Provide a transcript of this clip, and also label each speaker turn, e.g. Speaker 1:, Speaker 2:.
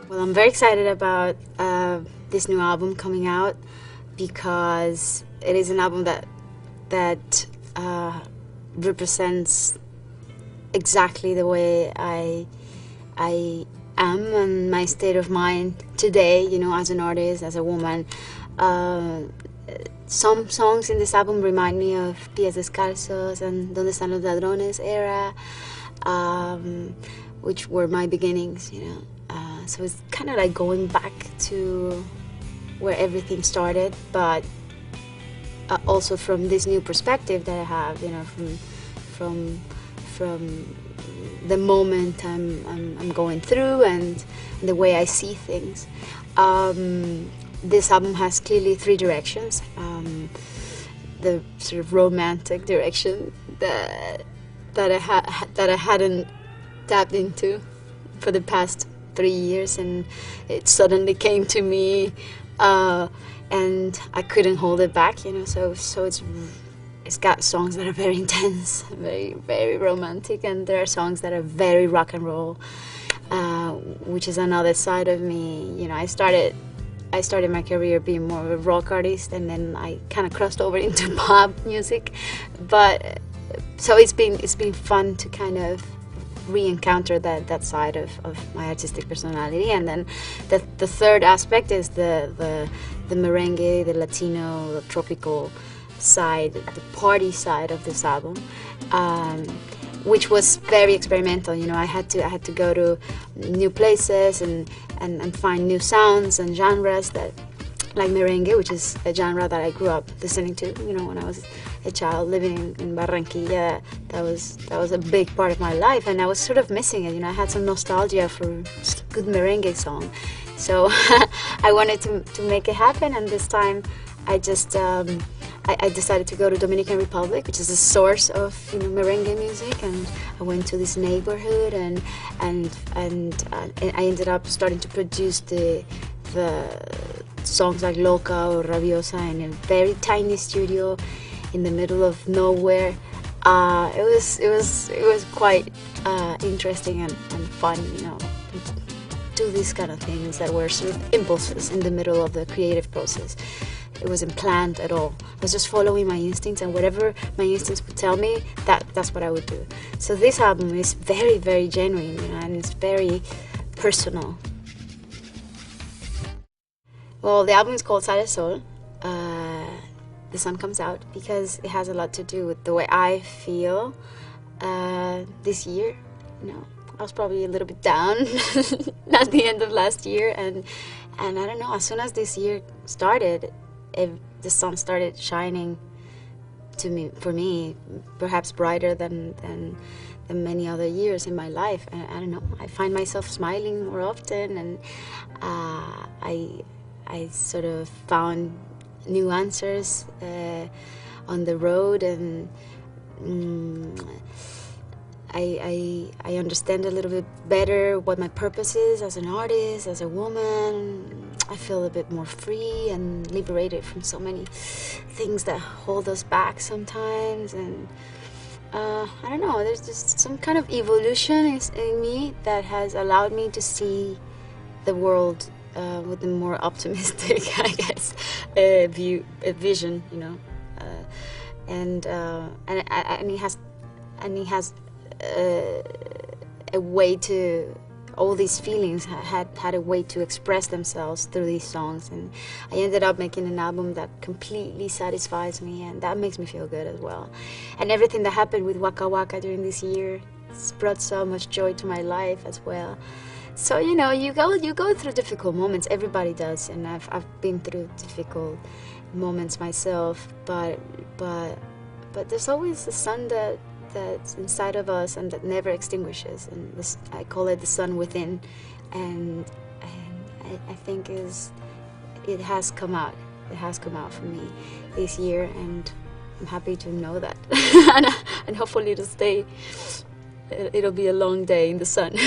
Speaker 1: Well, I'm very excited about this new album coming out because it is an album that represents exactly the way I am and my state of mind today. You know, as an artist, as a woman. Some songs in this album remind me of Pies Descalzos and Donde Están los Ladrones era, which were my beginnings, you know. So it's kind of like going back to where everything started, but also from this new perspective that I have, you know, from the moment I'm going through and the way I see things. This album has clearly three directions. The sort of romantic direction that I hadn't tapped into for the past 3 years, and it suddenly came to me, and I couldn't hold it back, you know. So it's got songs that are very intense, very romantic, and there are songs that are very rock and roll, which is another side of me. You know, I started my career being more of a rock artist, and then I kind of crossed over into pop music. But so it's been fun to kind of re-encounter that side of my artistic personality. And then the third aspect is the merengue, the Latino, the tropical side, the party side of this album, which was very experimental. You know, I had to go to new places and find new sounds and genres, that like merengue, which is a genre that I grew up listening to, you know, when I was a child living in Barranquilla. That was a big part of my life, and I was sort of missing it. You know, I had some nostalgia for a good merengue song, so I wanted to make it happen. And this time I just I decided to go to Dominican Republic, which is the source of, you know, merengue music, and I went to this neighborhood, and I ended up starting to produce the songs like Loca or Rabiosa in a very tiny studio in the middle of nowhere. It was quite interesting and fun, you know, to do these kind of things that were sort of impulses in the middle of the creative process. It wasn't planned at all. I was just following my instincts, and whatever my instincts would tell me, that's what I would do. So this album is very genuine, you know, and it's very personal. Well, the album is called Sale Sol. The sun comes out, because it has a lot to do with the way I feel this year. You know, I was probably a little bit down at the end of last year, and I don't know, as soon as this year started, the sun started shining for me, perhaps brighter than many other years in my life. And I don't know, I find myself smiling more often, and I sort of found new answers on the road, and I understand a little bit better what my purpose is as an artist, as a woman. I feel a bit more free and liberated from so many things that hold us back sometimes. And I don't know, there's just some kind of evolution in me that has allowed me to see the world with a more optimistic, I guess, vision, you know, and he has a way to, all these feelings had a way to express themselves through these songs, and I ended up making an album that completely satisfies me, and that makes me feel good as well. And everything that happened with Waka Waka during this year, it's brought so much joy to my life as well. So, you know, you go through difficult moments. Everybody does, and I've been through difficult moments myself. But there's always the sun that's inside of us and that never extinguishes. And this, I call it the sun within, and I think it has come out. It has come out for me this year, and I'm happy to know that. And hopefully it'll stay. It'll be a long day in the sun.